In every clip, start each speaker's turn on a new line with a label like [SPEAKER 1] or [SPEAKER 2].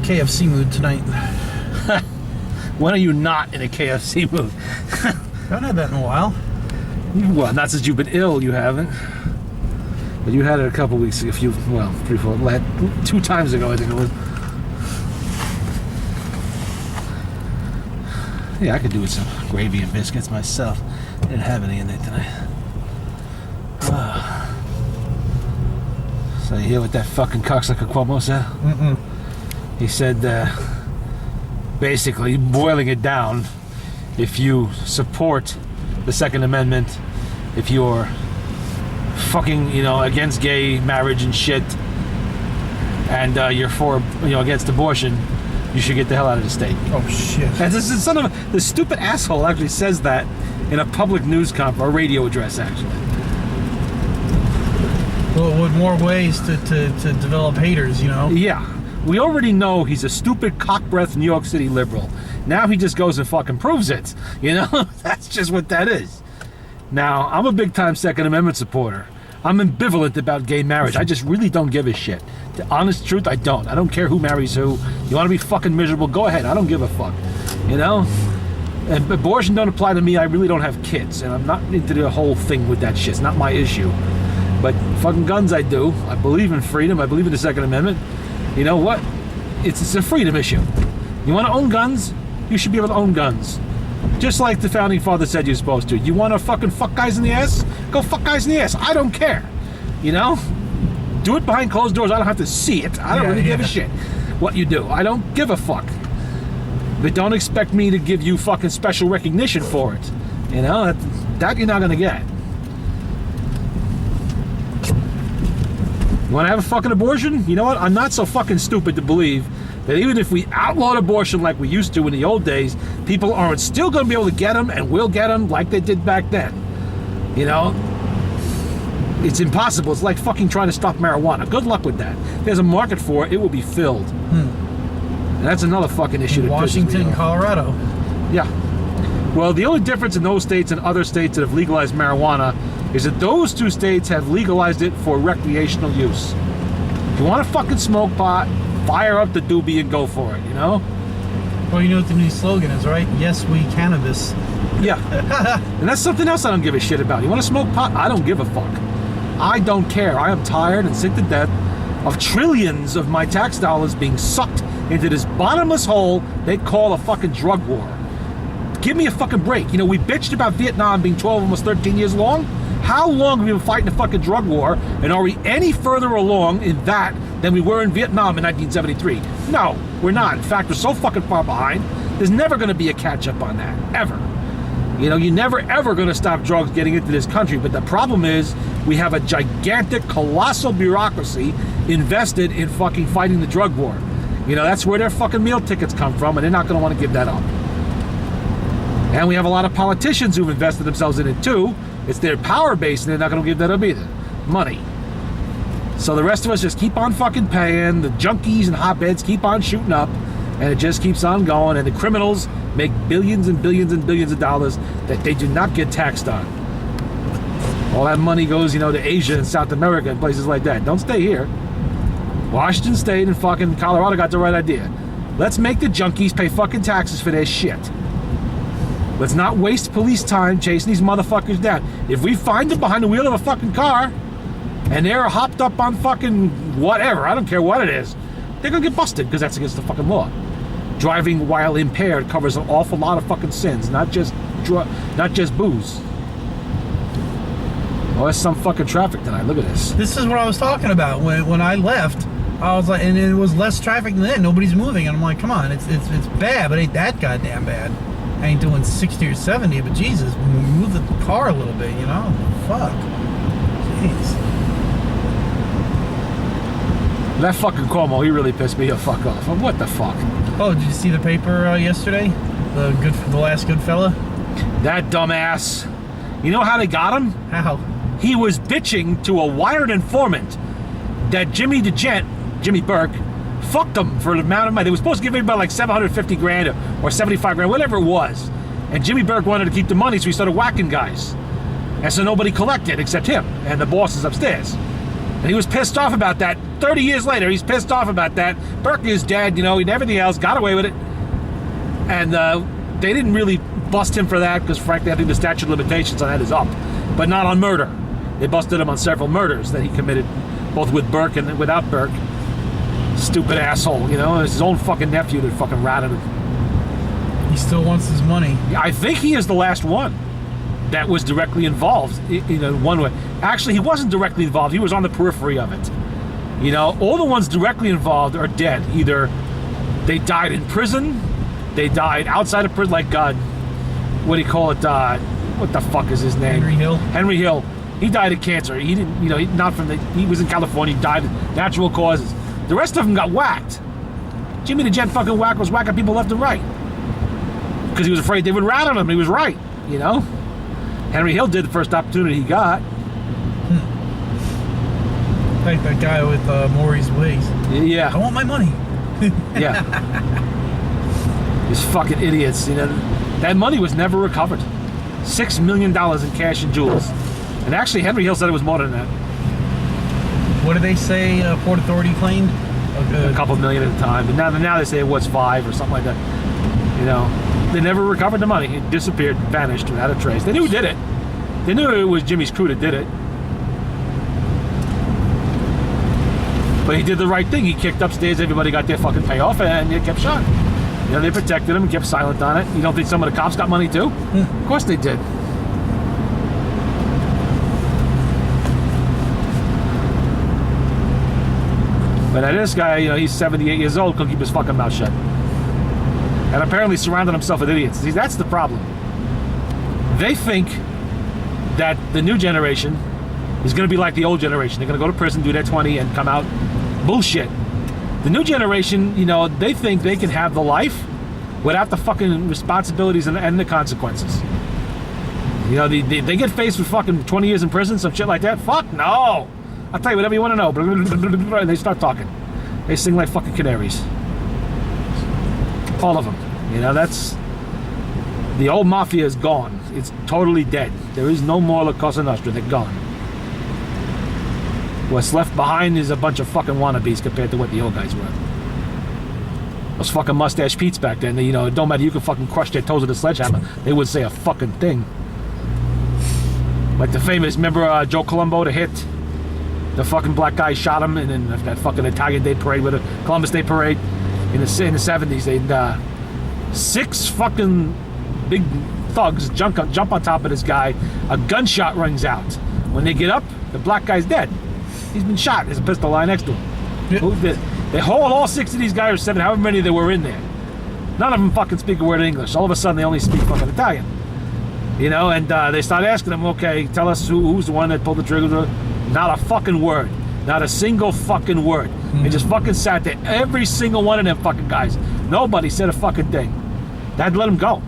[SPEAKER 1] KFC mood tonight.
[SPEAKER 2] When are you not in a KFC mood?
[SPEAKER 1] I haven't had that in a while.
[SPEAKER 2] Well, not since you've been ill, you haven't. But you had it a couple weeks, 3, 4, 2 times ago, I think it was. Yeah, I could do with some gravy and biscuits myself. Didn't have any in there tonight. So you hear what that fucking cocksucker Cuomo said?
[SPEAKER 1] Mm-mm.
[SPEAKER 2] He said, basically, boiling it down, if you support the Second Amendment, if you're fucking, against gay marriage and shit, and you're for, against abortion, you should get the hell out of the state.
[SPEAKER 1] Oh, shit.
[SPEAKER 2] And this is the stupid asshole actually says that in a public news or radio address, actually.
[SPEAKER 1] Well, with more ways to develop haters,
[SPEAKER 2] Yeah. We already know he's a stupid cock-breath New York City liberal. Now he just goes and fucking proves it. That's just what that is. Now, I'm a big-time Second Amendment supporter. I'm ambivalent about gay marriage. I just really don't give a shit. The honest truth, I don't. I don't care who marries who. You want to be fucking miserable? Go ahead. I don't give a fuck. And abortion don't apply to me. I really don't have kids, and I'm not into the whole thing with that shit. It's not my issue. But fucking guns, I do. I believe in freedom. I believe in the Second Amendment. You know what? It's a freedom issue. You want to own guns? You should be able to own guns. Just like the founding father said you're supposed to. You want to fucking fuck guys in the ass? Go fuck guys in the ass. I don't care. Do it behind closed doors. I don't have to see it. I don't really give a shit what you do. I don't give a fuck. But don't expect me to give you fucking special recognition for it. That you're not going to get. You want to have a fucking abortion? You know what? I'm not so fucking stupid to believe that even if we outlawed abortion like we used to in the old days, people aren't still going to be able to get them and will get them like they did back then. It's impossible. It's like fucking trying to stop marijuana. Good luck with that. If there's a market for it, it will be filled. And that's another fucking issue.
[SPEAKER 1] Washington and Colorado.
[SPEAKER 2] Yeah. Well, the only difference in those states and other states that have legalized marijuana is that those 2 states have legalized it for recreational use. If you want to fucking smoke pot, fire up the doobie and go for it,
[SPEAKER 1] Well, you know what the new slogan is, right? Yes, we cannabis.
[SPEAKER 2] Yeah. And that's something else I don't give a shit about. You want to smoke pot? I don't give a fuck. I don't care. I am tired and sick to death of trillions of my tax dollars being sucked into this bottomless hole they call a fucking drug war. Give me a fucking break. We bitched about Vietnam being 12, almost 13 years long. How long have we been fighting a fucking drug war, and are we any further along in that than we were in Vietnam in 1973? No, we're not. In fact, we're so fucking far behind, there's never going to be a catch-up on that, ever. You're never, ever going to stop drugs getting into this country, but the problem is we have a gigantic, colossal bureaucracy invested in fucking fighting the drug war. That's where their fucking meal tickets come from, and they're not going to want to give that up. And we have a lot of politicians who've invested themselves in it, too. It's their power base, and they're not going to give that up either. Money. So the rest of us just keep on fucking paying. The junkies and hotbeds keep on shooting up, and it just keeps on going. And the criminals make billions and billions and billions of dollars that they do not get taxed on. All that money goes, to Asia and South America and places like that. Don't stay here. Washington State and fucking Colorado got the right idea. Let's make the junkies pay fucking taxes for their shit. Let's not waste police time chasing these motherfuckers down. If we find them behind the wheel of a fucking car and they're hopped up on fucking whatever, I don't care what it is, they're gonna get busted because that's against the fucking law. Driving while impaired covers an awful lot of fucking sins, not just booze. Oh, there's some fucking traffic tonight. Look at this.
[SPEAKER 1] This is what I was talking about when I left. I was like, and it was less traffic than that. Nobody's moving, and I'm like, come on, it's bad, but it ain't that goddamn bad. I ain't doing 60 or 70, but Jesus, move the car a little bit, Fuck. Jeez.
[SPEAKER 2] That fucking Cuomo, he really pissed me the fuck off. What the fuck?
[SPEAKER 1] Oh, did you see the paper yesterday? The last good fella?
[SPEAKER 2] That dumbass. You know how they got him?
[SPEAKER 1] How?
[SPEAKER 2] He was bitching to a wired informant that Jimmy Burke, fucked them for the amount of money. They were supposed to give everybody like 750 grand or 75 grand, whatever it was. And Jimmy Burke wanted to keep the money, so he started whacking guys. And so nobody collected except him and the bosses upstairs. And he was pissed off about that. 30 years later, he's pissed off about that. Burke is dead, and everything else, got away with it. And they didn't really bust him for that because, frankly, I think the statute of limitations on that is up. But not on murder. They busted him on several murders that he committed, both with Burke and without Burke. Stupid asshole, It's his own fucking nephew that fucking ratted him.
[SPEAKER 1] He still wants his money.
[SPEAKER 2] I think he is the last one that was directly involved in one way. Actually, he wasn't directly involved. He was on the periphery of it. All the ones directly involved are dead. Either they died in prison, they died outside of prison, like, what do you call it? What the fuck is his name?
[SPEAKER 1] Henry Hill.
[SPEAKER 2] Henry Hill. He died of cancer. He didn't, he was in California, he died of natural causes. The rest of them got whacked. Jimmy the Jet fucking Wack was whacking people left and right. Because he was afraid they would rat on him. He was right, Henry Hill did the first opportunity he got.
[SPEAKER 1] Like that guy with Maury's Ways.
[SPEAKER 2] Yeah.
[SPEAKER 1] I want my money.
[SPEAKER 2] Yeah. These fucking idiots, That money was never recovered. $6 million in cash and jewels. And actually, Henry Hill said it was more than that.
[SPEAKER 1] What did they say Port Authority claimed?
[SPEAKER 2] A couple million at a time. But now they say it was 5 or something like that. They never recovered the money. It disappeared, vanished without a trace. They knew who did it. They knew it was Jimmy's crew that did it. But he did the right thing. He kicked upstairs, everybody got their fucking payoff, and they kept shot. They protected him and kept silent on it. You don't think some of the cops got money too? Of course they did. But now this guy, he's 78 years old, couldn't keep his fucking mouth shut. And apparently surrounded himself with idiots. See, that's the problem. They think that the new generation is going to be like the old generation. They're going to go to prison, do their 20, and come out. Bullshit. The new generation, they think they can have the life without the fucking responsibilities and the consequences. They get faced with fucking 20 years in prison, some shit like that. Fuck no! I'll tell you whatever you want to know. And they start talking. They sing like fucking canaries. All of them. That's... The old mafia is gone. It's totally dead. There is no more La Cosa Nostra. They're gone. What's left behind is a bunch of fucking wannabes compared to what the old guys were. Those fucking mustache Pete's back then, it don't matter, you could fucking crush their toes with a sledgehammer. They wouldn't say a fucking thing. Like the famous, remember Joe Colombo, the hit? The fucking black guy shot him in that fucking Italian Day Parade with a Columbus Day Parade in the 70s. They'd 6 fucking big thugs jump on top of this guy. A gunshot rings out. When they get up, the black guy's dead. He's been shot. There's a pistol lying next to him. Yep. They hauled all 6 of these guys, or 7, however many there were in there. None of them fucking speak a word of English. All of a sudden, they only speak fucking Italian. And they start asking them, okay, tell us who's the one that pulled the trigger. Not a fucking word. Not a single fucking word. They just fucking sat there. Every single one of them fucking guys. Nobody said a fucking thing. They had to let them go.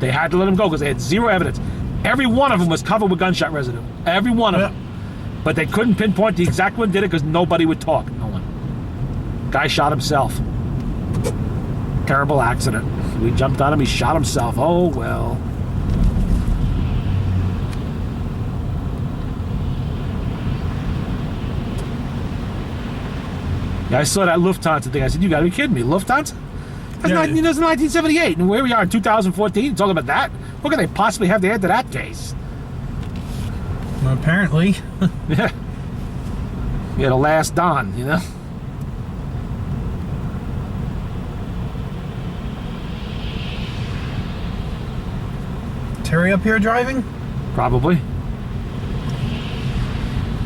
[SPEAKER 2] They had to let them go because they had zero evidence. Every one of them was covered with gunshot residue. Every one of them. But they couldn't pinpoint the exact one did it because nobody would talk. No one. Guy shot himself. Terrible accident. We jumped on him, he shot himself. Oh, well. Yeah, I saw that Lufthansa thing. I said, you gotta be kidding me. Lufthansa? That's 1978. And where we are in 2014, talking about that? What could they possibly have to add to that case?
[SPEAKER 1] Well, apparently.
[SPEAKER 2] Yeah. The last Don,
[SPEAKER 1] Terry up here driving?
[SPEAKER 2] Probably.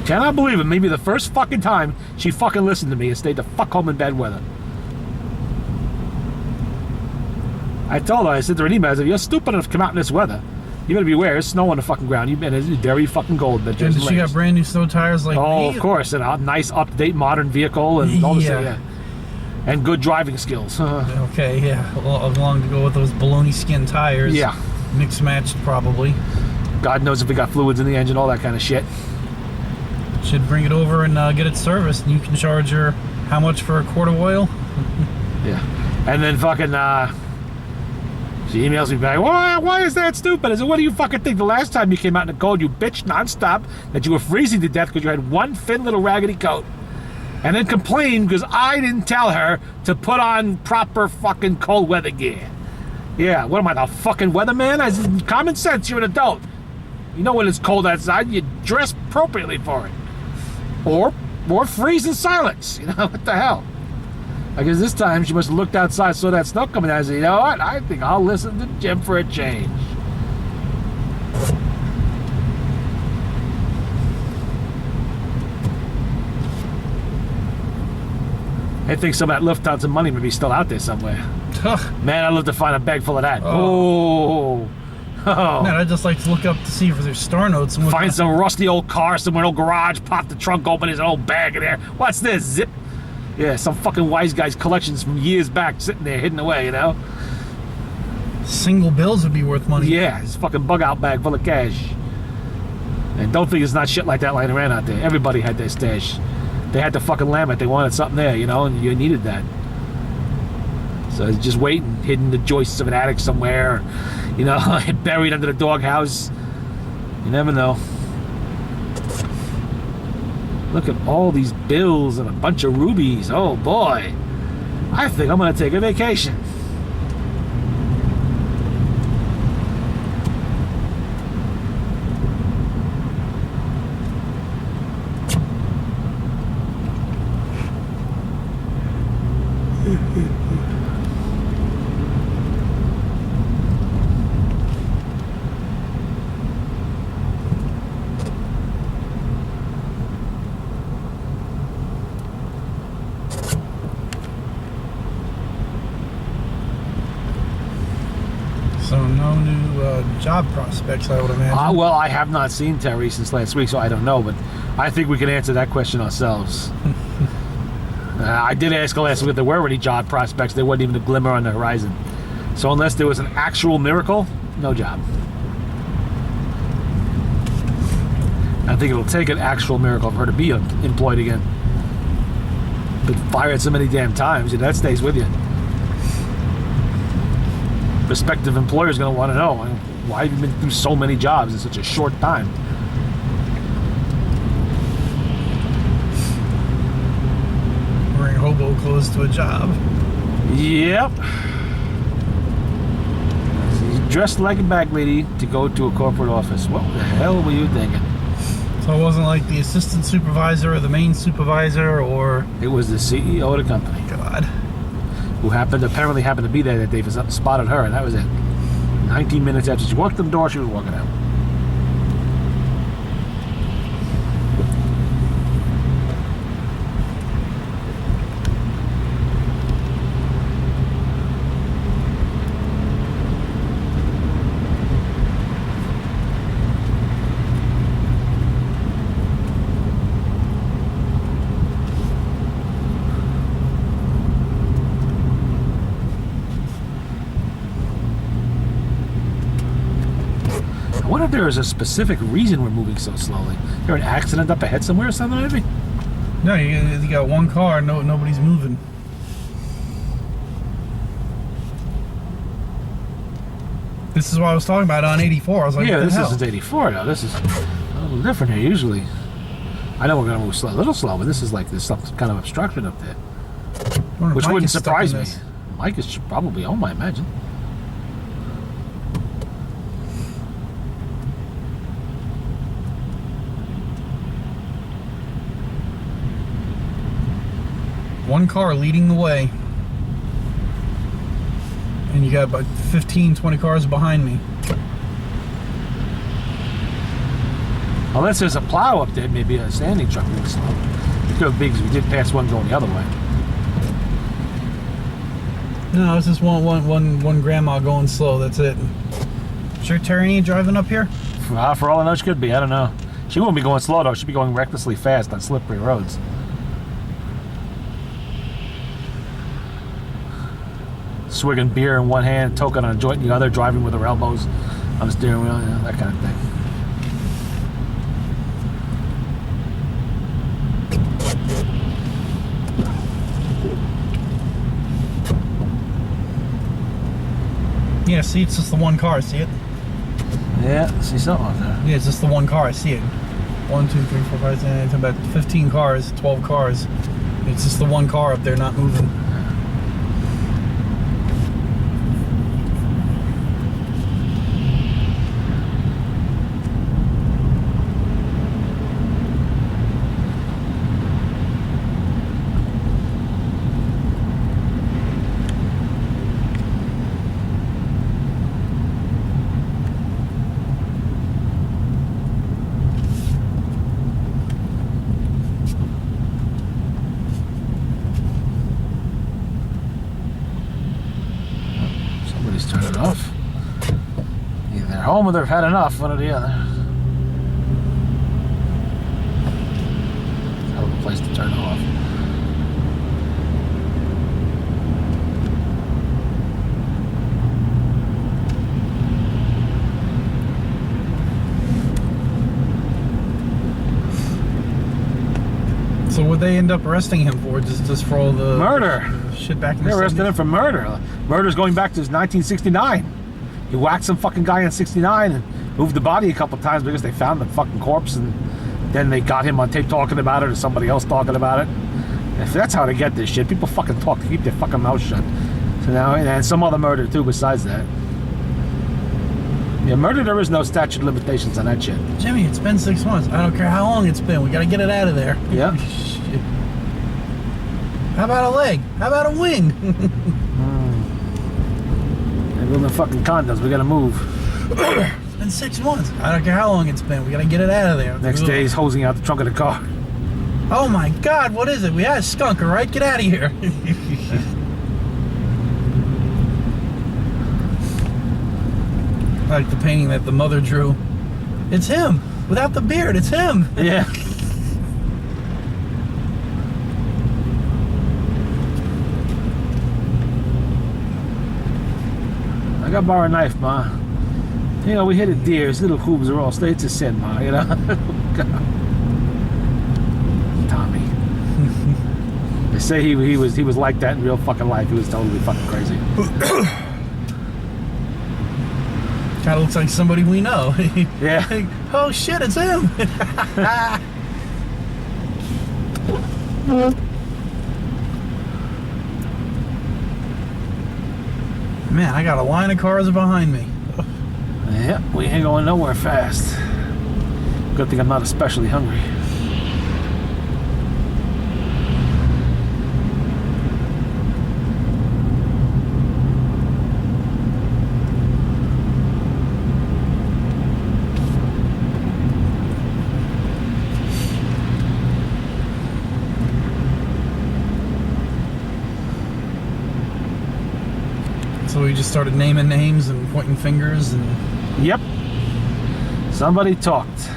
[SPEAKER 2] Cannot believe it. Maybe the first fucking time she fucking listened to me and stayed the fuck home in bad weather. I told her, I sent her an email, I said, if you're stupid enough to come out in this weather, you better beware, there's snow on the fucking ground. It's very fucking cold.
[SPEAKER 1] And she got brand new snow tires like
[SPEAKER 2] me?
[SPEAKER 1] Of
[SPEAKER 2] course. And a nice, up-to-date, modern vehicle and all this. Yeah. And good driving skills.
[SPEAKER 1] Okay, yeah. Along to go with those baloney skin tires.
[SPEAKER 2] Yeah.
[SPEAKER 1] Mixed matched, probably.
[SPEAKER 2] God knows if we got fluids in the engine, all that kind of shit.
[SPEAKER 1] Should bring it over and get it serviced, and you can charge her how much for a quart of oil?
[SPEAKER 2] Yeah. And then fucking, She emails me back, why is that stupid? I said, what do you fucking think? The last time you came out in the cold, you bitched nonstop that you were freezing to death because you had one thin little raggedy coat. And then complained because I didn't tell her to put on proper fucking cold weather gear. Yeah, what am I, the fucking weatherman? I said, common sense, you're an adult. You know when it's cold outside, you dress appropriately for it. Or freeze in silence. You know, what the hell? I guess this time she must have looked outside, saw that snow coming out, and said, you know what? I think I'll listen to Jim for a change. I think some of that Lufthansa money may be still out there somewhere.
[SPEAKER 1] Ugh.
[SPEAKER 2] Man, I'd love to find a bag full of that. Oh.
[SPEAKER 1] Man, I'd just like to look up to see if there's star notes. And
[SPEAKER 2] Find some rusty old car somewhere, old garage, pop the trunk open, there's an old bag in there. What's this? Zip. Yeah, some fucking wise guy's collections from years back sitting there hidden away, you know?
[SPEAKER 1] Single bills would be worth money.
[SPEAKER 2] Yeah, it's a fucking bug out bag full of cash. And don't think it's not shit like that lying around out there. Everybody had their stash. They had to fucking lamb it. They wanted something there, you know, and you needed that. So it's just waiting, hidden in the joists of an attic somewhere, you know, buried under the doghouse. You never know. Look at all these bills and a bunch of rubies. Oh boy. I think I'm gonna take a vacation.
[SPEAKER 1] So no new job prospects, I would imagine.
[SPEAKER 2] Well, I have not seen Terry since last week, so I don't know, but I think we can answer that question ourselves. I did ask her last week if there were any job prospects. There wasn't even a glimmer on the horizon. So unless there was an actual miracle, no job. I think it'll take an actual miracle for her to be employed again. Been fired so many damn times, that stays with you. Prospective employer's going to want to know, why have you been through so many jobs in such a short time?
[SPEAKER 1] Wearing hobo clothes to a job.
[SPEAKER 2] Yep. She's dressed like a bag lady to go to a corporate office. What the hell were you thinking?
[SPEAKER 1] So it wasn't like the assistant supervisor or the main supervisor or...
[SPEAKER 2] It was the CEO of the company.
[SPEAKER 1] God.
[SPEAKER 2] Who apparently happened to be there that day, spotted her, and that was it. 19 minutes after she walked in the door, she was walking out. I wonder if there is a specific reason we're moving so slowly. Is there an accident up ahead somewhere or something, maybe?
[SPEAKER 1] No, you got one car, nobody's moving. This is what I was talking about on 84. I was like,
[SPEAKER 2] yeah,
[SPEAKER 1] what the
[SPEAKER 2] this
[SPEAKER 1] hell?
[SPEAKER 2] isn't 84 now. This is a little different here. Usually, I know we're going to move slow, a little slow, but this is like there's some kind of obstruction up there. Which
[SPEAKER 1] Mike
[SPEAKER 2] wouldn't
[SPEAKER 1] is stuck
[SPEAKER 2] surprise
[SPEAKER 1] in
[SPEAKER 2] me.
[SPEAKER 1] this.
[SPEAKER 2] Mike is probably home, I imagine.
[SPEAKER 1] One car leading the way. And you got about 15, 20 cars behind me.
[SPEAKER 2] Unless there's a plow up there, maybe a standing truck moving slow. It could be because we did pass one going the other way.
[SPEAKER 1] No, it's just one grandma going slow. That's it. Sure, Terry ain't driving up here?
[SPEAKER 2] For all I know, she could be. I don't know. She won't be going slow, though. She'll be going recklessly fast on slippery roads. Swigging beer in one hand, toking on a joint in the other, driving with her elbows on the steering wheel, that kind of thing.
[SPEAKER 1] Yeah, See, it's just the one car. See it?
[SPEAKER 2] Yeah, see something up there.
[SPEAKER 1] Yeah, it's just the one car. I see it. 1, 2, 3, 4, 5, 6, 7, 8, 10, about 15 cars, 12 cars. It's just the one car up there not moving.
[SPEAKER 2] Turn it off. Either they're home or they've had enough, one or the other. Hell of a place to turn it off.
[SPEAKER 1] So what they end up arresting him for? Just for all the
[SPEAKER 2] murder.
[SPEAKER 1] Shit back in
[SPEAKER 2] They
[SPEAKER 1] the
[SPEAKER 2] arrested
[SPEAKER 1] 70s?
[SPEAKER 2] him for murder. Murder's going back to 1969. He whacked some fucking guy in 69 and moved the body a couple times because they found the fucking corpse, and then they got him on tape talking about it or somebody else talking about it. If that's how they get this shit, people fucking talk to keep their fucking mouth shut. So now, and some other murder too besides that. Yeah, murder, there is no statute of limitations on that shit.
[SPEAKER 1] Jimmy, it's been 6 months. I don't care how long it's been. We gotta get it out of there.
[SPEAKER 2] Yeah.
[SPEAKER 1] Shit. How about a leg? How about a wing?
[SPEAKER 2] They're building fucking condos. We gotta move.
[SPEAKER 1] It's been 6 months. I don't care how long it's been. We gotta get it out of there.
[SPEAKER 2] Next day, he's hosing out the trunk of the car.
[SPEAKER 1] Oh my God, what is it? We had a skunk, all right? Get out of here. Like the painting that the mother drew. It's him. Without the beard, it's him.
[SPEAKER 2] Yeah. I got to borrow a knife, Ma. You know, we hit a deer. His little hooves are all states of sin, Ma, you know? Tommy. They say he was like that in real fucking life. He was totally fucking crazy.
[SPEAKER 1] Kind of looks like somebody we know.
[SPEAKER 2] Yeah.
[SPEAKER 1] Oh shit, it's him. Man, I got a line of cars behind me.
[SPEAKER 2] Yeah, we ain't going nowhere fast. Good thing I'm not especially hungry.
[SPEAKER 1] So we just started naming names and pointing fingers and...
[SPEAKER 2] Yep. Somebody talked.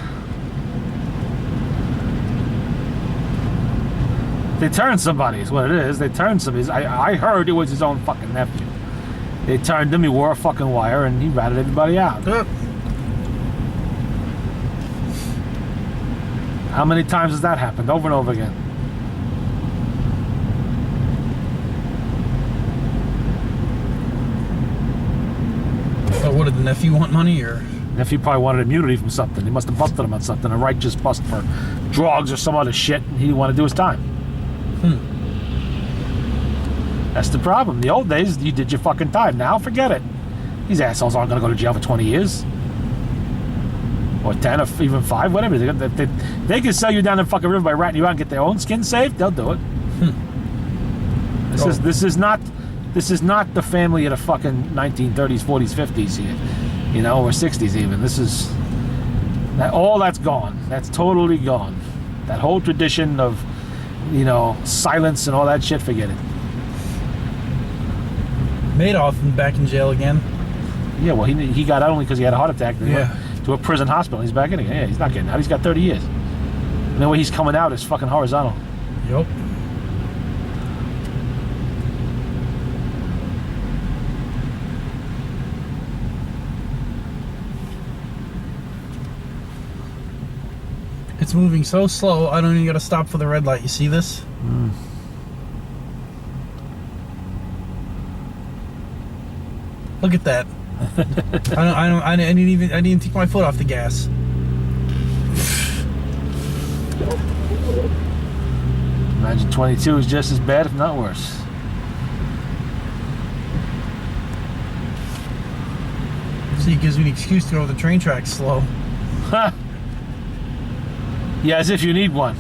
[SPEAKER 2] They turned somebody, is what it is. They turned somebody. I heard it was his own fucking nephew. They turned him, he wore a fucking wire, and he ratted everybody out. How many times has that happened? Over and over again.
[SPEAKER 1] So what, did the nephew want money, or?
[SPEAKER 2] Nephew probably wanted immunity from something. He must have busted him on something. A righteous bust for drugs or some other shit, and he didn't want to do his time. That's the problem. The old days, you did your fucking time. Now, forget it. These assholes aren't going to go to jail for 20 years. Or 10 or even 5, whatever. They can sell you down the fucking river by ratting you out and get their own skin saved. They'll do it. This is not the family of the fucking 1930s, 40s, 50s here. You know, or 60s even. This is... all that's gone. That's totally gone. That whole tradition of, you know, silence and all that shit, forget it.
[SPEAKER 1] Madoff back in jail again.
[SPEAKER 2] Yeah, well, he got out only because he had a heart attack.
[SPEAKER 1] Yeah.
[SPEAKER 2] To a prison hospital. He's back in again. Yeah, he's not getting out. He's got 30 years. And the way he's coming out is fucking horizontal.
[SPEAKER 1] Yup. It's moving so slow, I don't even gotta stop for the red light. You see this? Look at that. I didn't take my foot off the gas.
[SPEAKER 2] Imagine 22 is just as bad, if not worse.
[SPEAKER 1] See, it gives me an excuse to go to the train tracks slow.
[SPEAKER 2] Huh. Yeah, as if you need one.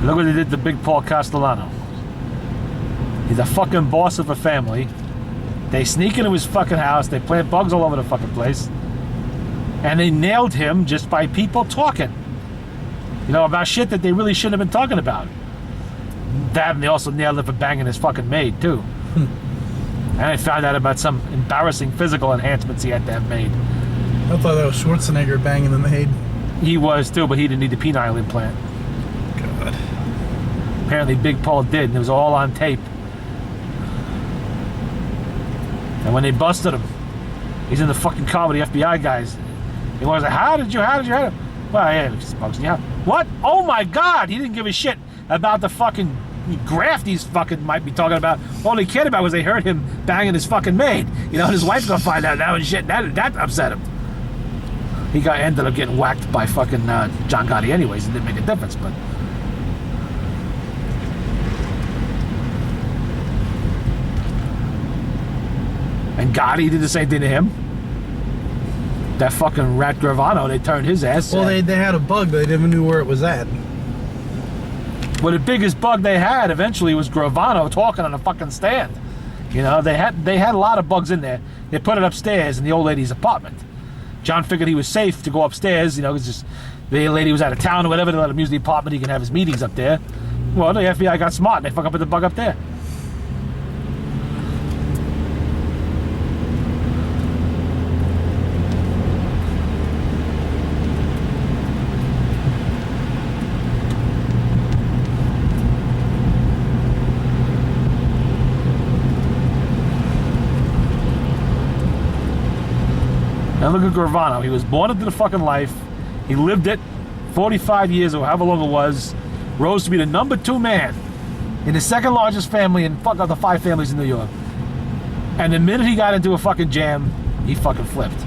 [SPEAKER 2] Look what they did to Big Paul Castellano. He's a fucking boss of a family. They sneak into his fucking house. They plant bugs all over the fucking place. And they nailed him just by people talking. You know, about shit that they really shouldn't have been talking about. That, and they also nailed him for banging his fucking maid, too. And I found out about some embarrassing physical enhancements he had to have made.
[SPEAKER 1] I thought that was Schwarzenegger banging the maid.
[SPEAKER 2] He was, too, but he didn't need the penile implant.
[SPEAKER 1] God.
[SPEAKER 2] Apparently Big Paul did, and it was all on tape. And when they busted him, he's in the fucking car with the FBI guys. He was like, how did you have it? Well, yeah, it's bugs in your house. What? Oh my God! He didn't give a shit about the fucking graft he's fucking might be talking about. All he cared about was they heard him banging his fucking maid. You know, and his wife's gonna find out now and shit. That upset him. He ended up getting whacked by fucking John Gotti anyways. It didn't make a difference, but... And Gotti did the same thing to him. That fucking rat Gravano, they turned his ass.
[SPEAKER 1] Well, they had a bug, but they never knew where it was at.
[SPEAKER 2] Well, the biggest bug they had eventually was Gravano talking on a fucking stand. You know, they had a lot of bugs in there. They put it upstairs in the old lady's apartment. John figured he was safe to go upstairs. You know, it's just the lady was out of town or whatever. They let him use the apartment. He can have his meetings up there. Well, the FBI got smart and they fuck up with the bug up there. And look at Gravano. He was born into the fucking life. He lived it 45 years or however long it was. Rose to be the #2 man in the second largest family in fuck out the 5 families in New York. And the minute he got into a fucking jam, he fucking flipped.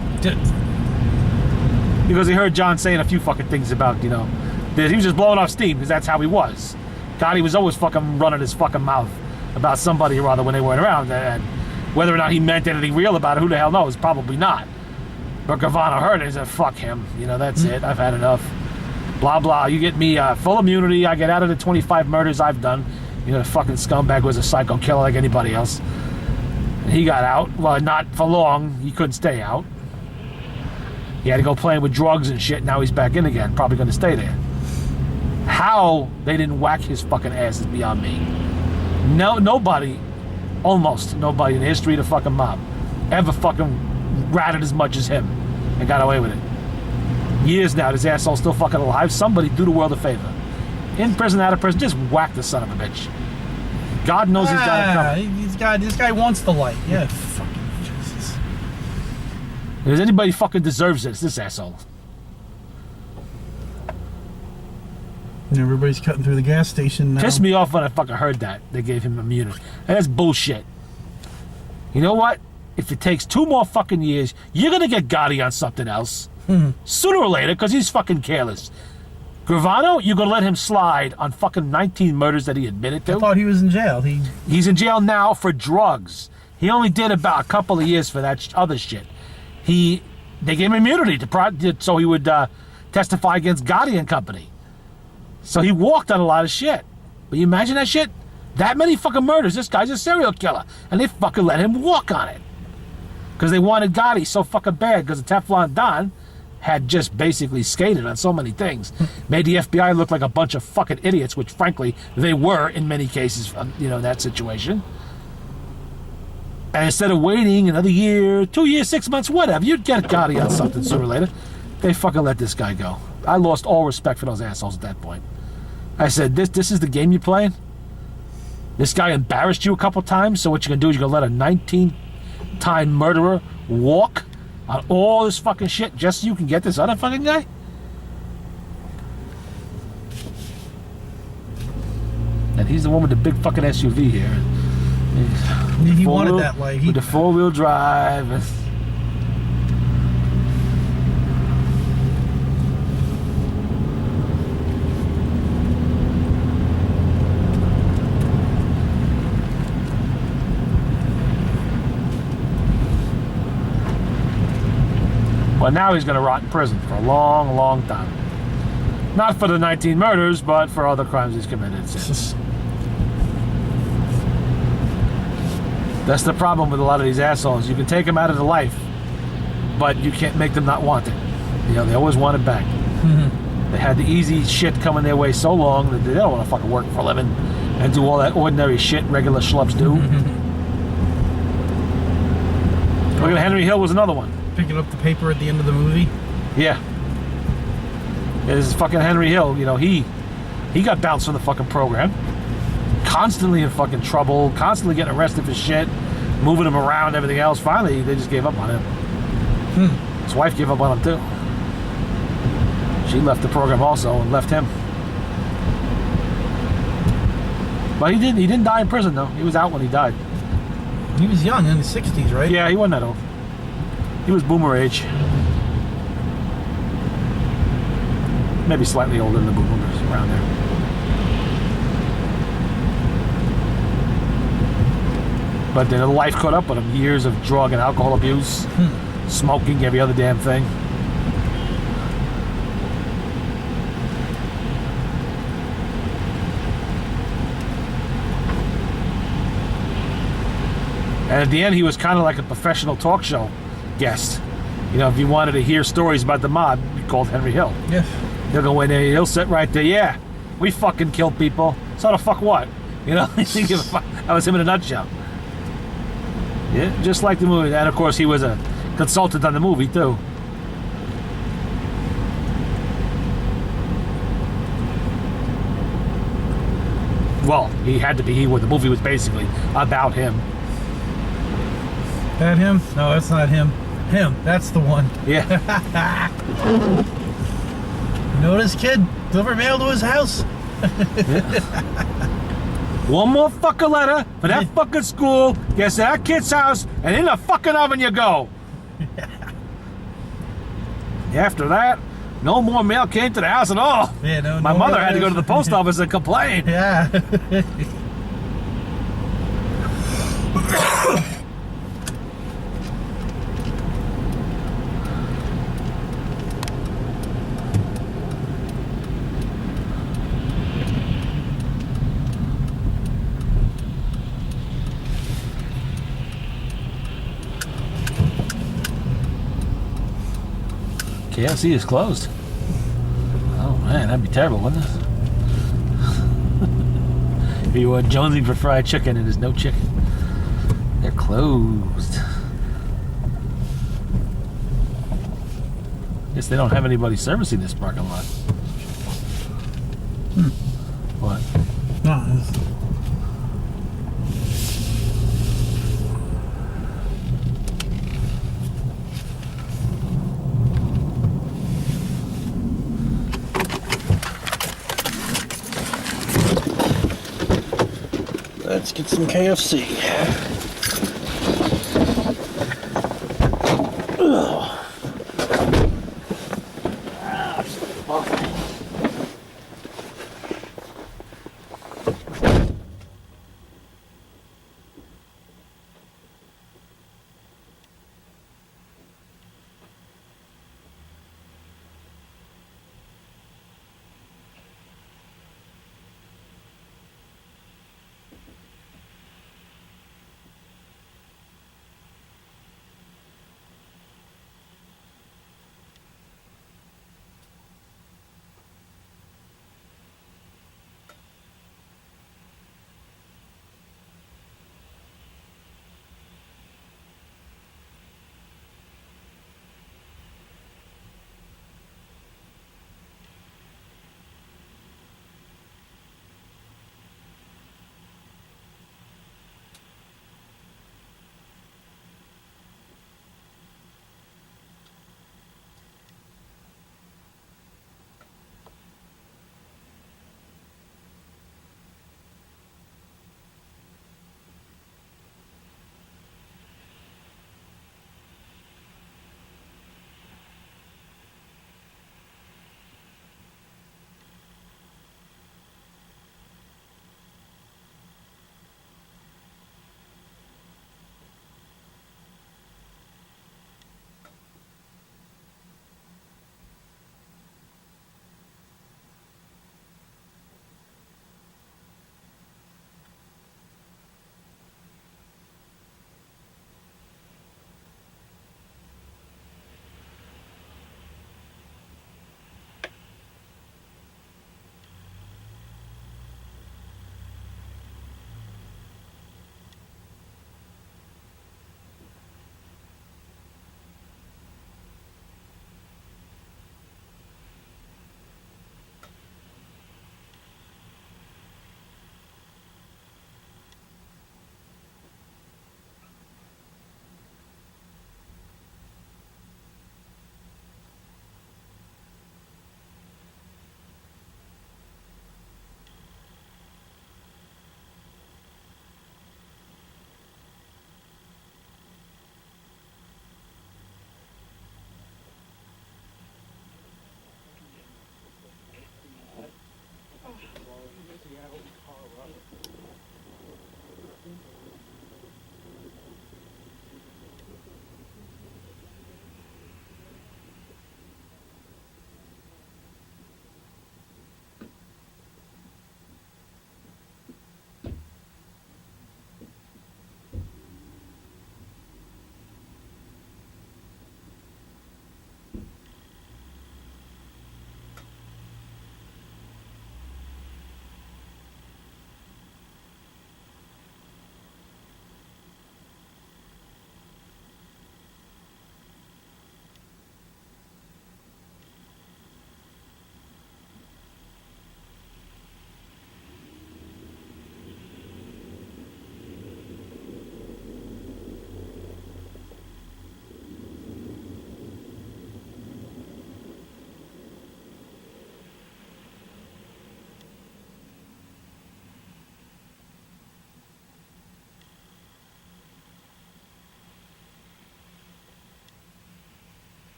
[SPEAKER 2] Because he heard John saying a few fucking things about, you know, that he was just blowing off steam because that's how he was. God, he was always fucking running his fucking mouth about somebody or other when they weren't around. And whether or not he meant anything real about it, who the hell knows? Probably not. But Gravano heard it and said, fuck him. You know, that's it. I've had enough. Blah, blah. You get me full immunity. I get out of the 25 murders I've done. You know, the fucking scumbag was a psycho killer like anybody else. And he got out. Well, not for long. He couldn't stay out. He had to go playing with drugs and shit. Now he's back in again. Probably going to stay there. How they didn't whack his fucking ass is beyond me. Nobody, almost nobody in the history of the fucking mob ever fucking ratted as much as him and got away with it. Years now, this asshole's still fucking alive. Somebody do the world a favor. In prison, out of prison, just whack the son of a bitch. God knows he's got it coming.
[SPEAKER 1] This guy wants the light. Yeah, fucking Jesus.
[SPEAKER 2] If there's anybody fucking deserves it, it's this asshole.
[SPEAKER 1] And everybody's cutting through the gas station now.
[SPEAKER 2] Pissed me off when I fucking heard that they gave him immunity. And that's bullshit. You know what? If it takes 2 more fucking years, you're gonna get Gotti on something else. Sooner or later, because he's fucking careless. Gravano, you're gonna let him slide on fucking 19 murders that he admitted to?
[SPEAKER 1] I thought he was in jail.
[SPEAKER 2] He's in jail now for drugs. He only did about a couple of years for that other shit. They gave him immunity so he would testify against Gotti and company. So he walked on a lot of shit. But you imagine that shit? That many fucking murders. This guy's a serial killer. And they fucking let him walk on it. Because they wanted Gotti so fucking bad because the Teflon Don had just basically skated on so many things. Made the FBI look like a bunch of fucking idiots, which frankly, they were in many cases, you know, in that situation. And instead of waiting another year, 2 years, 6 months, whatever, you'd get Gotti on something sooner or later. They fucking let this guy go. I lost all respect for those assholes at that point. I said, this is the game you're playing? This guy embarrassed you a couple times, so what you're gonna do is you're gonna let a 19-time murderer walk on all this fucking shit just so you can get this other fucking guy? And he's the one with the big fucking SUV here.
[SPEAKER 1] He wanted that life.
[SPEAKER 2] With the 4-wheel drive. Well, now he's going to rot in prison for a long, long time. Not for the 19 murders, but for other crimes he's committed since. That's the problem with a lot of these assholes. You can take them out of the life, but you can't make them not want it. You know, they always want it back. They had the easy shit coming their way so long that they don't want to fucking work for a living and do all that ordinary shit regular schlubs do. Look at Henry Hill was another one.
[SPEAKER 1] Picking up the paper at the end of the movie.
[SPEAKER 2] Yeah. This is fucking Henry Hill. You know, he got bounced from the fucking program. Constantly in fucking trouble. Constantly getting arrested for shit. Moving him around, everything else. Finally, they just gave up on him. His wife gave up on him, too. She left the program also and left him. But he didn't die in prison, though. He was out when he died.
[SPEAKER 1] He was young, in his 60s, right?
[SPEAKER 2] Yeah, he wasn't that old. He was boomer age. Maybe slightly older than the boomers, around there. But then life caught up with him. Years of drug and alcohol abuse, smoking, every other damn thing. And at the end, he was kind of like a professional talk show guest. You know, if you wanted to hear stories about the mob, you called Henry Hill.
[SPEAKER 1] Yeah.
[SPEAKER 2] He'll go in there, he'll sit right there. Yeah, we fucking killed people. So the fuck what? You know, that was him in a nutshell. Yeah, just like the movie. And of course, he was a consultant on the movie, too. Well, he had to be. The movie was basically about him.
[SPEAKER 1] That him? No, that's not him. Him. That's the one.
[SPEAKER 2] Yeah.
[SPEAKER 1] You know this kid? Deliver mail to his house.
[SPEAKER 2] One more fucking letter for that fucking school. Gets to that kid's house, and in the fucking oven you go. After that, no more mail came to the house at all.
[SPEAKER 1] Yeah, no.
[SPEAKER 2] My mother had to go to the post office and complain.
[SPEAKER 1] Yeah.
[SPEAKER 2] KFC is closed. Oh man, that'd be terrible, wouldn't it? If you were jonesing for fried chicken and there's no chicken. They're closed. Guess they don't have anybody servicing this parking lot. What?
[SPEAKER 1] No. Let's get some KFC. Ugh.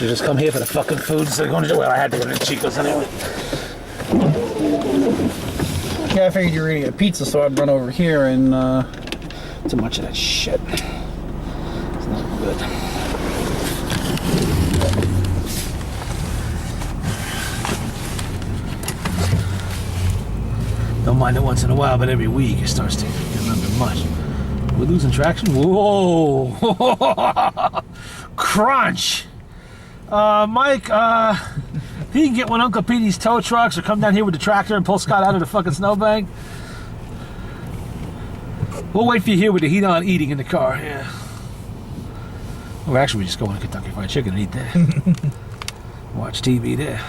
[SPEAKER 2] should just come here for the fucking food instead of going to, well, I had to go to Chico's anyway.
[SPEAKER 1] Yeah, I figured you were gonna get a pizza, so I'd run over here and
[SPEAKER 2] Too much of that shit. It's not good. Don't mind it once in a while, but every week it starts to get a little bit much. We're losing traction. Whoa! Crunch! Mike, he can get one of Uncle Petey's tow trucks or come down here with the tractor and pull Scott out of the fucking snowbank. We'll wait for you here with the heat on, eating in the car. Yeah. Or actually, we just go on Kentucky Fried Chicken and eat there. Watch TV there.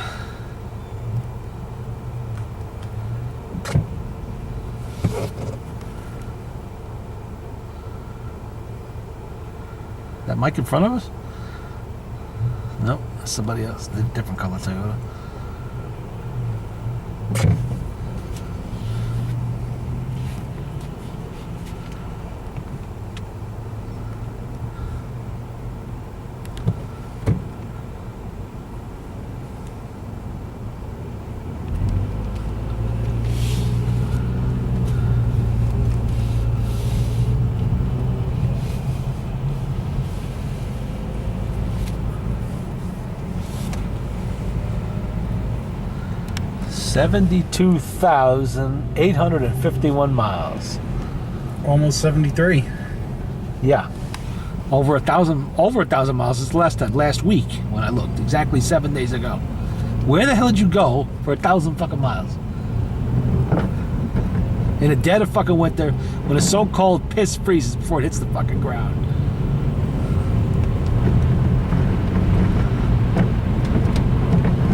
[SPEAKER 2] That mic in front of us? Nope, that's somebody else. They're different color Toyota. $72,851 miles.
[SPEAKER 1] almost 73.
[SPEAKER 2] Yeah, over a thousand miles is less than last week when I looked, exactly 7 days ago. Where the hell did you go for 1,000 fucking miles? In the dead of fucking winter, when the so-called piss freezes before it hits the fucking ground.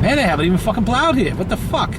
[SPEAKER 2] Man, they haven't even fucking plowed here. What the fuck?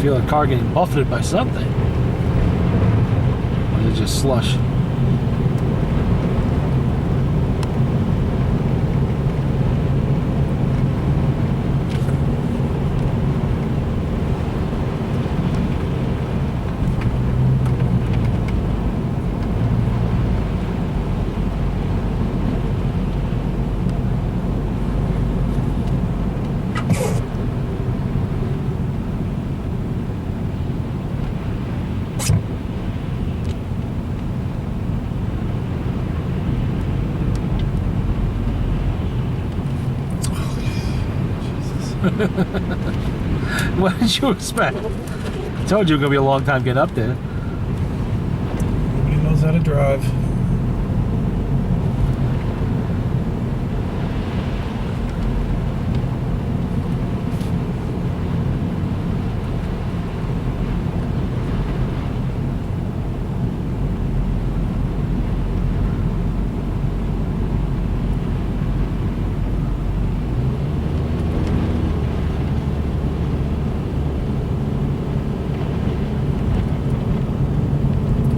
[SPEAKER 2] Feel a car getting buffeted by something. Or is it just slush? What did you expect? I told you it was going to be a long time getting up there.
[SPEAKER 1] He knows how to drive.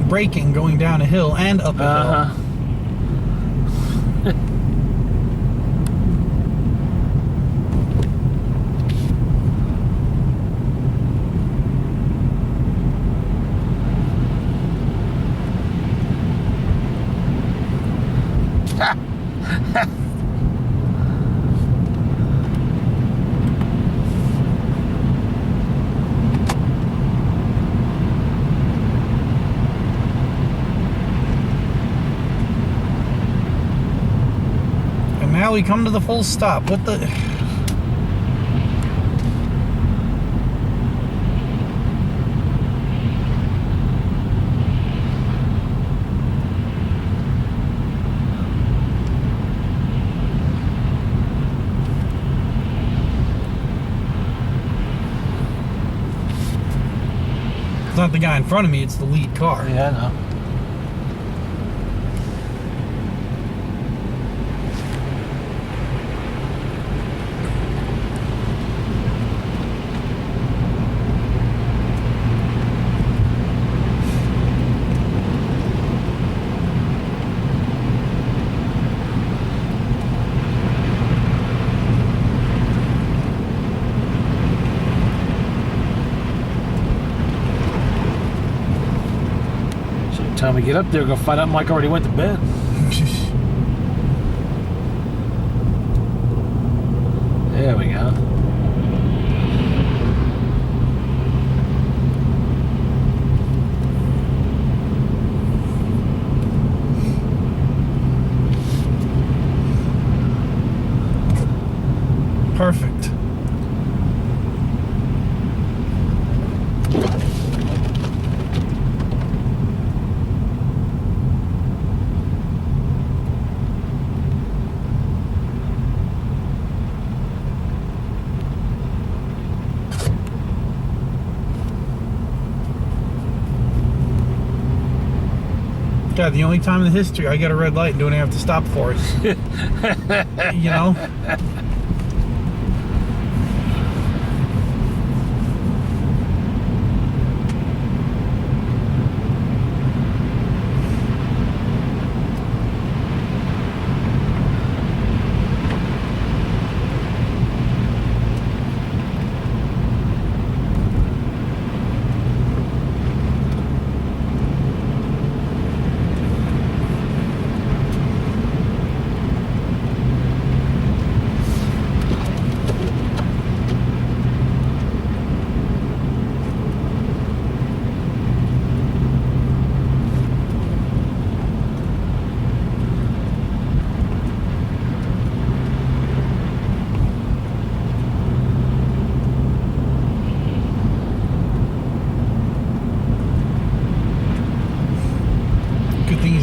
[SPEAKER 1] Braking going down a hill and up a hill. Maui, come to the full stop. What the? It's not the guy in front of me, it's the lead car.
[SPEAKER 2] Yeah, I know. Time we get up there, go find out Mike already went to bed. There we go.
[SPEAKER 1] Perfect. God, the only time in the history I got a red light and don't have to stop for it. You know?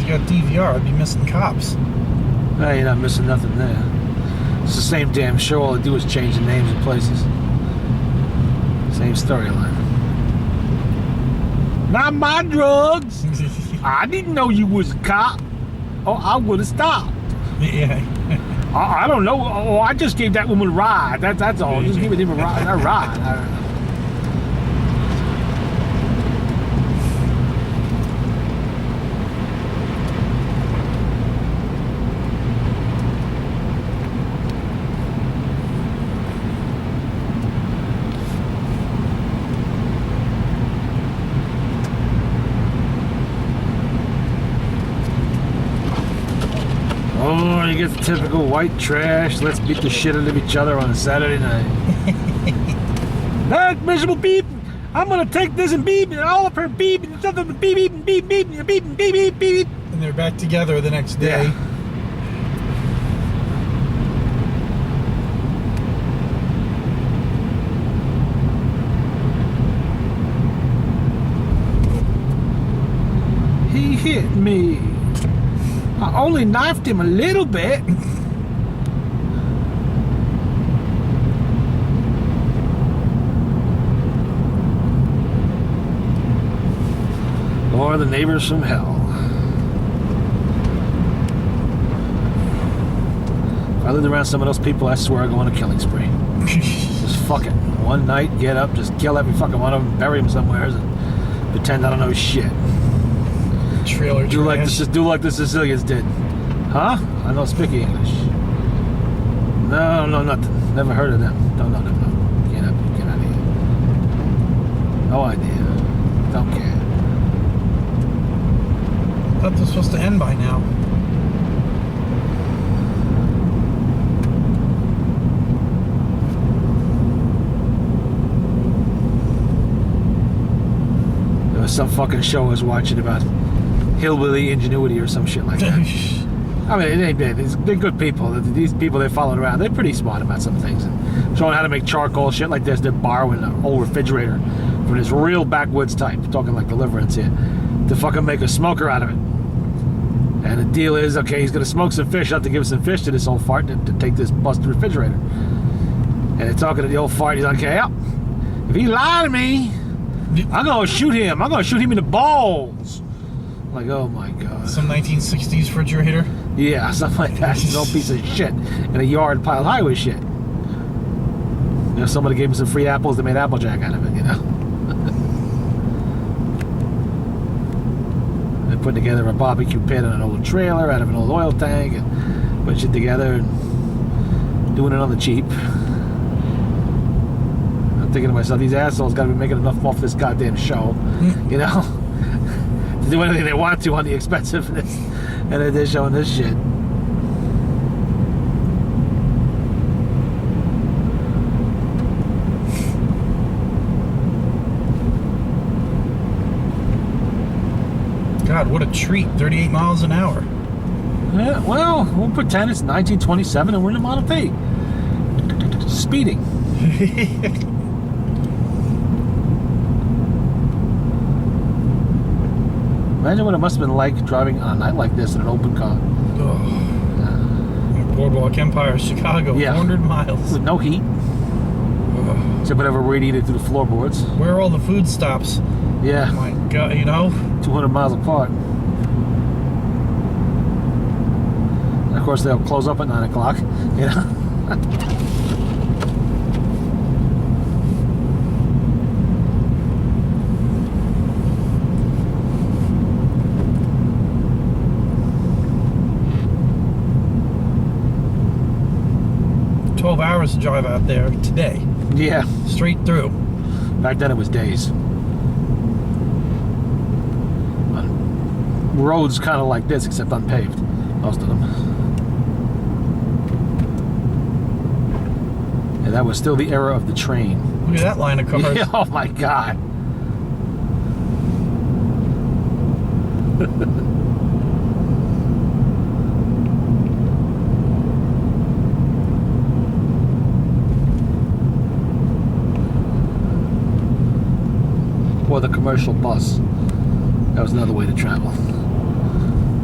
[SPEAKER 1] Got DVR, I'd be missing cops.
[SPEAKER 2] No, you're not missing nothing there. It's the same damn show. All they do is change the names of places. Same storyline. Not my drugs. I didn't know you was a cop. Oh, I would have stopped.
[SPEAKER 1] Yeah.
[SPEAKER 2] I don't know. Oh, I just gave that woman a ride. That's all. Just give him a ride. A ride. Oh, you get the typical white trash. Let's beat the shit out of each other on a Saturday night. That miserable beep. I'm gonna take this and beep and all of her beep and something beep beep and beep beep and beep and beep beep beep.
[SPEAKER 1] And they're back together the next day.
[SPEAKER 2] Yeah. He hit me. I only knifed him a little bit. Or the neighbors from hell. If I lived around some of those people, I swear I'd go on a killing spree. Just fuck it. One night, get up, just kill every fucking one of them, bury them somewhere, and pretend I don't know shit.
[SPEAKER 1] Trailer
[SPEAKER 2] Do like
[SPEAKER 1] trash.
[SPEAKER 2] this. Do like the Sicilians did. Huh? I don't speak English. No, nothing. Never heard of them. No. Get out of here. No idea. Don't care.
[SPEAKER 1] I thought this was supposed to end by now. There was some fucking show I was watching about hillbilly ingenuity or some shit like that.
[SPEAKER 2] I mean, they're good people. These people they followed around, they're pretty smart about some things. And showing how to make charcoal, shit like this. They're borrowing an old refrigerator from this real backwoods type, talking like Deliverance here, to fucking make a smoker out of it. And the deal is, okay, he's going to smoke some fish, have to give some fish to this old fart to take this busted refrigerator. And they're talking to the old fart. He's like, okay, if he lied to me, I'm going to shoot him. I'm going to shoot him in the balls. I'm like, oh my God.
[SPEAKER 1] Some 1960s refrigerator.
[SPEAKER 2] Yeah, something like that. He's no piece of shit in a yard piled high with shit. You know, somebody gave him some free apples. They made Applejack out of it, you know. They're putting together a barbecue pit on an old trailer out of an old oil tank and putting shit together and doing it on the cheap. I'm thinking to myself, these assholes got to be making enough off this goddamn show, you know, to do anything they want to on the expensiveness. And they're showing this shit.
[SPEAKER 1] God, what a treat. 38 miles an hour.
[SPEAKER 2] Yeah, well, we'll pretend it's 1927 and we're in a Model T. Speeding. Imagine what it must have been like driving on a night like this in an open car.
[SPEAKER 1] Boardwalk Empire, Chicago,
[SPEAKER 2] Yeah.
[SPEAKER 1] 400 miles.
[SPEAKER 2] With no heat. Except whatever radiated through the floorboards.
[SPEAKER 1] Where are all the food stops?
[SPEAKER 2] Yeah.
[SPEAKER 1] Oh my God, you know?
[SPEAKER 2] 200 miles apart. And of course, they'll close up at 9 o'clock, you know?
[SPEAKER 1] 12 hours to drive out there today.
[SPEAKER 2] Yeah.
[SPEAKER 1] Straight through.
[SPEAKER 2] Back then it was days. Roads kind of like this, except unpaved. Most of them. And that was still the era of the train.
[SPEAKER 1] Look at that line of cars.
[SPEAKER 2] Yeah, oh my God. Or the commercial bus. That was another way to travel.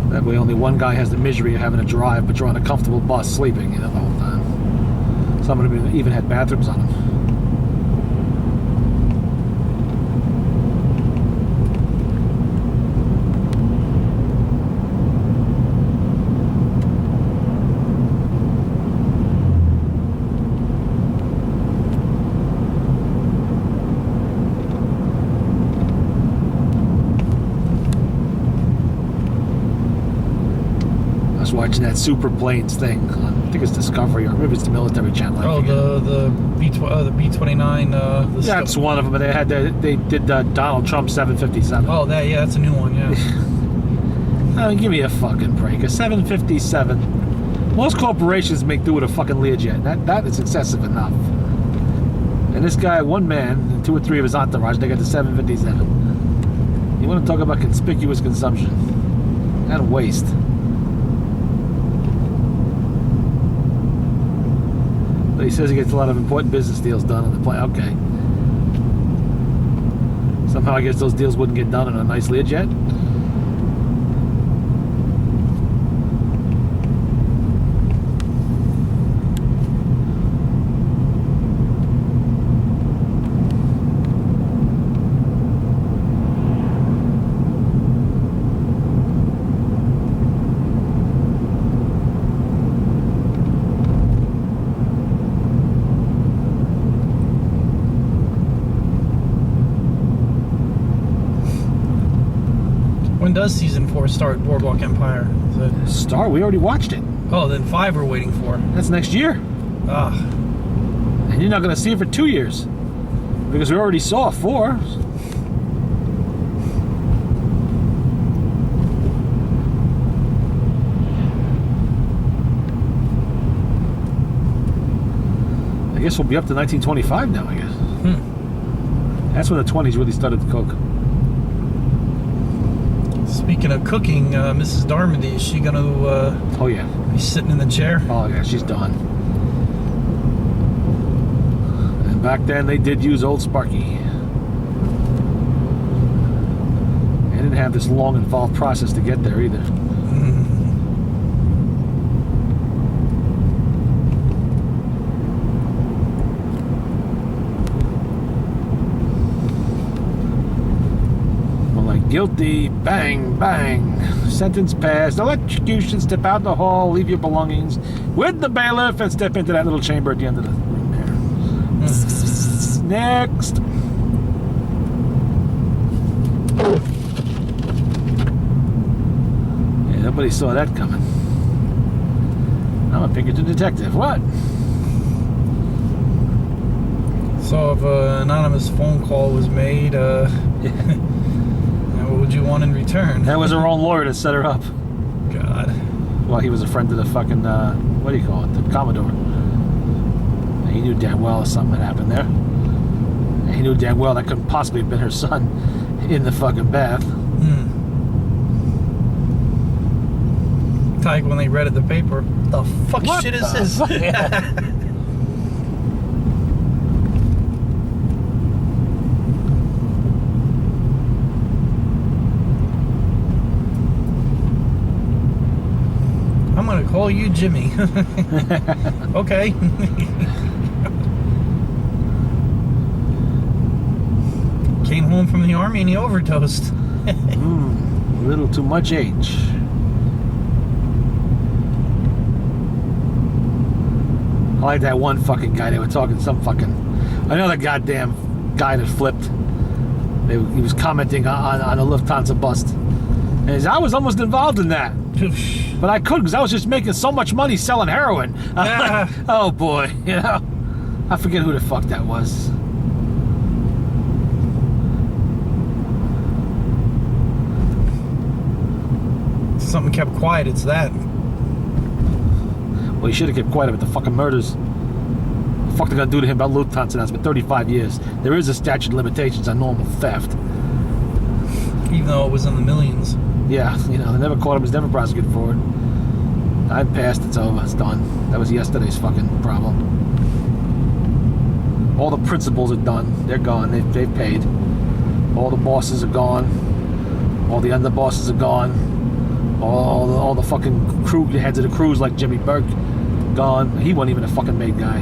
[SPEAKER 2] That way only one guy has the misery of having to drive, but you're on a comfortable bus sleeping, you know, the whole time. Some of them even had bathrooms on them. Watching that Super Planes thing on, I think it's Discovery or maybe it's the Military Channel.
[SPEAKER 1] Oh, the B-29.
[SPEAKER 2] That's one of them. But they did Donald Trump 757.
[SPEAKER 1] Oh, that's a new one. Yeah.
[SPEAKER 2] I mean, give me a fucking break. A 757. Most corporations make do with a fucking Learjet. That is excessive enough. And this guy, one man, and 2 or 3 of his entourage, they got the 757. You want to talk about conspicuous consumption and waste? But he says he gets a lot of important business deals done on the plane. Okay. Somehow I guess those deals wouldn't get done on a nice Learjet.
[SPEAKER 1] When does season 4 start, Boardwalk Empire?
[SPEAKER 2] Start? We already watched it.
[SPEAKER 1] Oh, then 5 we're waiting for.
[SPEAKER 2] That's next year.
[SPEAKER 1] Ah.
[SPEAKER 2] And you're not going to see it for 2 years. Because we already saw 4. I guess we'll be up to 1925 now, I guess. That's when the 20s really started to cook.
[SPEAKER 1] Speaking of cooking, Mrs. Darmody, is she gonna
[SPEAKER 2] Oh yeah.
[SPEAKER 1] be sitting in the chair?
[SPEAKER 2] Oh yeah, she's done. And back then they did use Old Sparky. They didn't have this long involved process to get there either. Guilty, bang, bang. Sentence passed. Electrocution, step out in the hall, leave your belongings with the bailiff, and step into that little chamber at the end of the room there. Next. Yeah, nobody saw that coming. I'm a Pinkerton detective. What?
[SPEAKER 1] So if an anonymous phone call was made, what would you want in return?
[SPEAKER 2] That was her own lawyer to set her up.
[SPEAKER 1] God.
[SPEAKER 2] Well, he was a friend of the fucking, what do you call it? The Commodore. And he knew damn well something had happened there. And he knew damn well that couldn't possibly have been her son in the fucking bath.
[SPEAKER 1] Like when they read it in the paper. The fuck
[SPEAKER 2] What
[SPEAKER 1] shit is
[SPEAKER 2] the
[SPEAKER 1] this?
[SPEAKER 2] fuck?
[SPEAKER 1] I'm gonna call you Jimmy. Okay. Came home from the army and he overdosed.
[SPEAKER 2] A little too much H. I like that one fucking guy. They were talking some fucking... Another goddamn guy that flipped. He was commenting on a Lufthansa bust. And he said, I was almost involved in that. But I couldn't because I was just making so much money selling heroin. Oh boy, you know. I forget who the fuck that was.
[SPEAKER 1] Something kept quiet, it's that.
[SPEAKER 2] Well, he should have kept quiet about the fucking murders. What the fuck they gonna do to him about Lufthansa now? It's been 35 years. There is a statute of limitations on normal theft.
[SPEAKER 1] Even though it was in the millions.
[SPEAKER 2] Yeah, you know, they never caught him. He's never prosecuted for it. Time passed. It's over. It's done. That was yesterday's fucking problem. All the principals are done. They're gone. They've paid. All the bosses are gone. All the underbosses are gone. All the fucking crew heads of the crews like Jimmy Burke gone. He wasn't even a fucking made guy.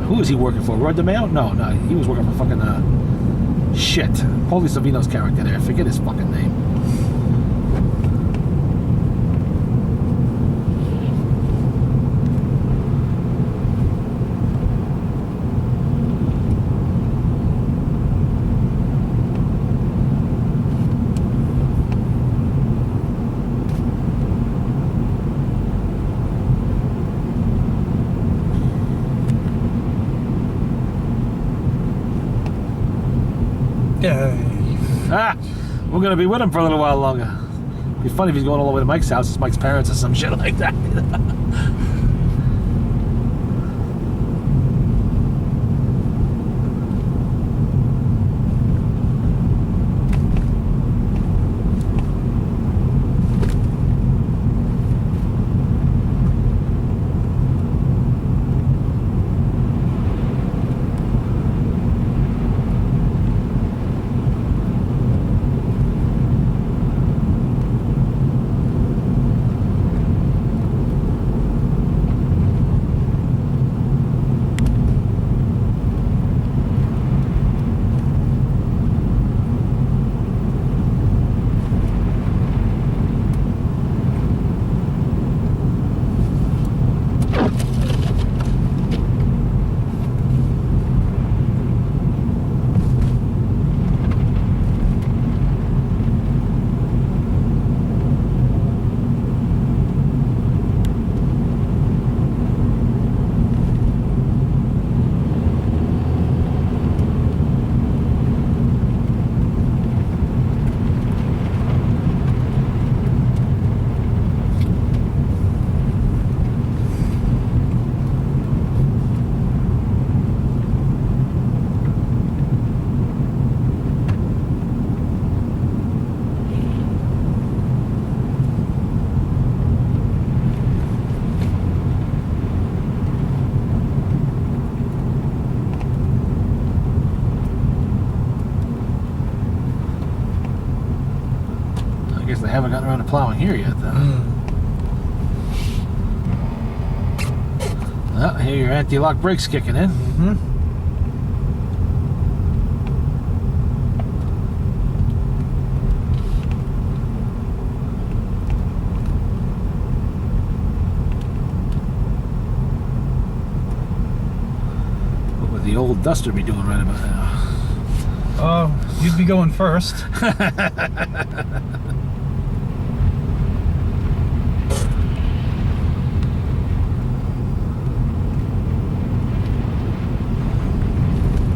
[SPEAKER 2] Who was he working for? Roy DeMeo? No, he was working for fucking shit. Paulie Savino's character there. Forget his fucking name. We're gonna be with him for a little while longer. It'd be funny if he's going all the way to Mike's house. It's Mike's parents or some shit like that. haven't gotten around to plowing here yet, though. Oh, here your anti-lock brakes kicking in. What would the old Duster be doing right about now?
[SPEAKER 1] You'd be going first.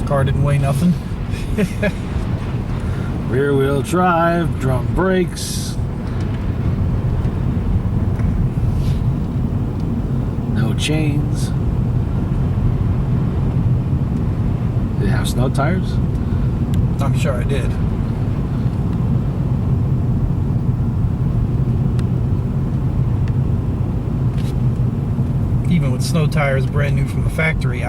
[SPEAKER 1] Car didn't weigh nothing.
[SPEAKER 2] Rear wheel drive, drum brakes. No chains. Did it have snow tires?
[SPEAKER 1] I'm sure I did. Even with snow tires brand new from the factory,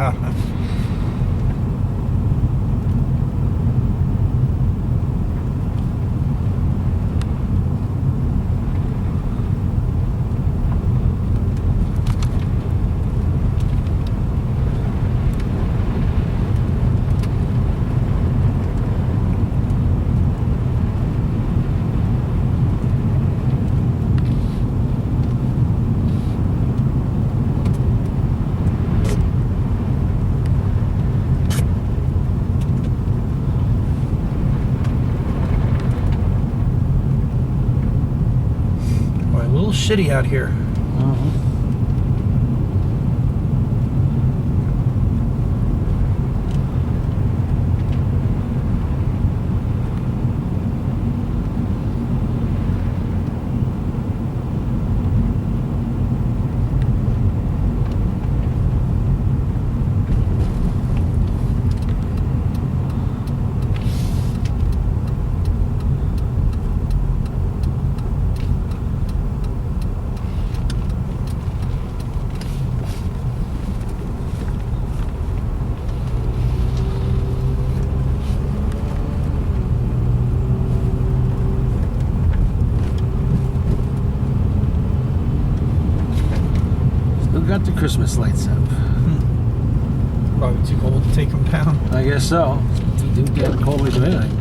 [SPEAKER 1] Boy, a little shitty out here.
[SPEAKER 2] Got the Christmas lights up.
[SPEAKER 1] Probably too cold to take them down.
[SPEAKER 2] I guess so. Didn't get cold way to anything.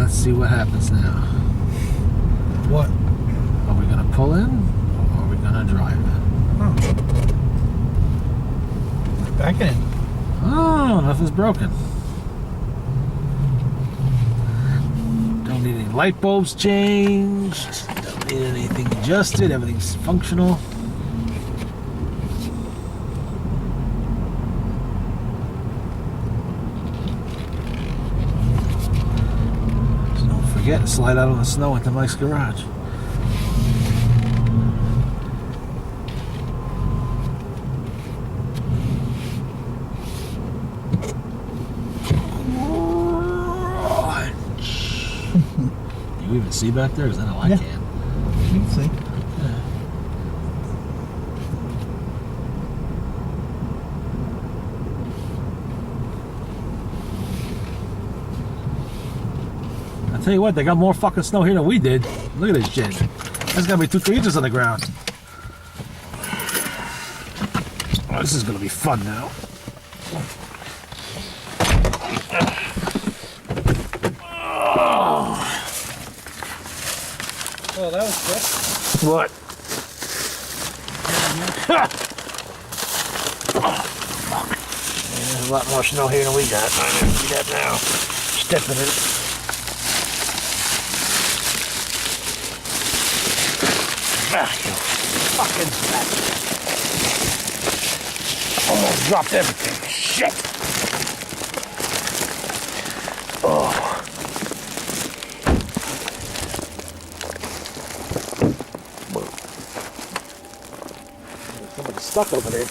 [SPEAKER 2] See what happens now.
[SPEAKER 1] What?
[SPEAKER 2] Are we gonna pull in or are we gonna drive?
[SPEAKER 1] Back in.
[SPEAKER 2] Oh, nothing's broken. Don't need any light bulbs changed. Don't need anything adjusted. Everything's functional. Forget to slide out on the snow into Mike's garage. see back there? Because I know I
[SPEAKER 1] Yeah.
[SPEAKER 2] can.
[SPEAKER 1] You can see.
[SPEAKER 2] I tell you what, they got more fucking snow here than we did. Look at this shit. That's gotta be 2-3 inches on the ground. Oh, this is gonna be fun now.
[SPEAKER 1] Oh, that was quick.
[SPEAKER 2] What? There's a lot more snow here than we got. I know, see that now. Stepping in it. Ah, you fucking bastard. Almost dropped everything. Shit. Oh. Somebody's stuck over there.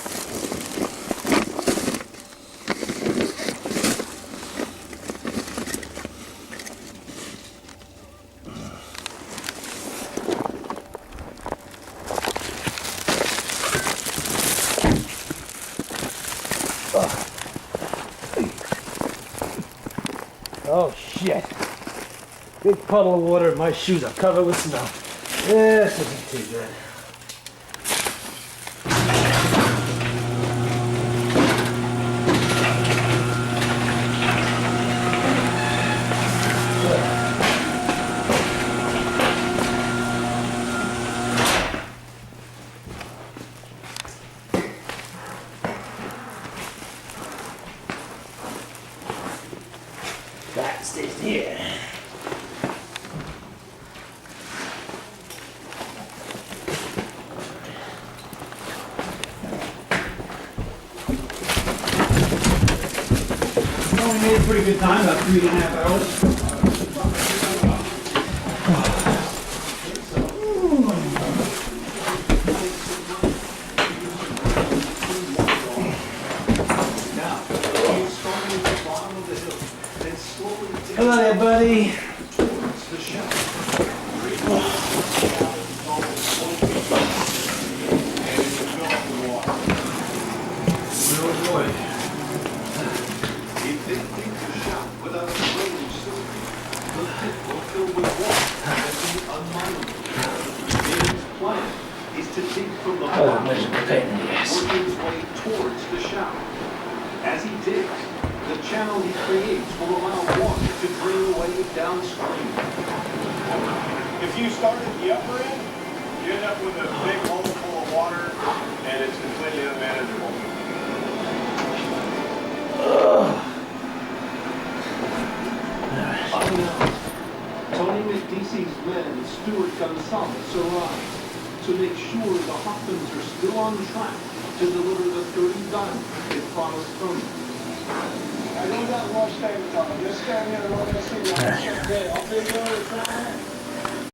[SPEAKER 2] Oh shit. Big puddle of water and my shoes are covered with snow. This isn't too good. That stays here.
[SPEAKER 1] We only made a pretty good time, about 3.5 hours. Hello there, buddy.
[SPEAKER 3] Oh, miserable pain in the ass. Working his way towards the shower. As he digs, the channel he creates will allow water to drain away downstream.
[SPEAKER 4] If you start at the upper end, you end up with a big hole full of water, and it's completely unmanageable.
[SPEAKER 3] Tony McDeese's men, Stuart Gonzalez, arrive to make sure the Hoffmans are still on track to deliver the 30 diamonds they promised Tony.
[SPEAKER 4] I know that much time, Tom. Just stand here and let us see. I'll be there.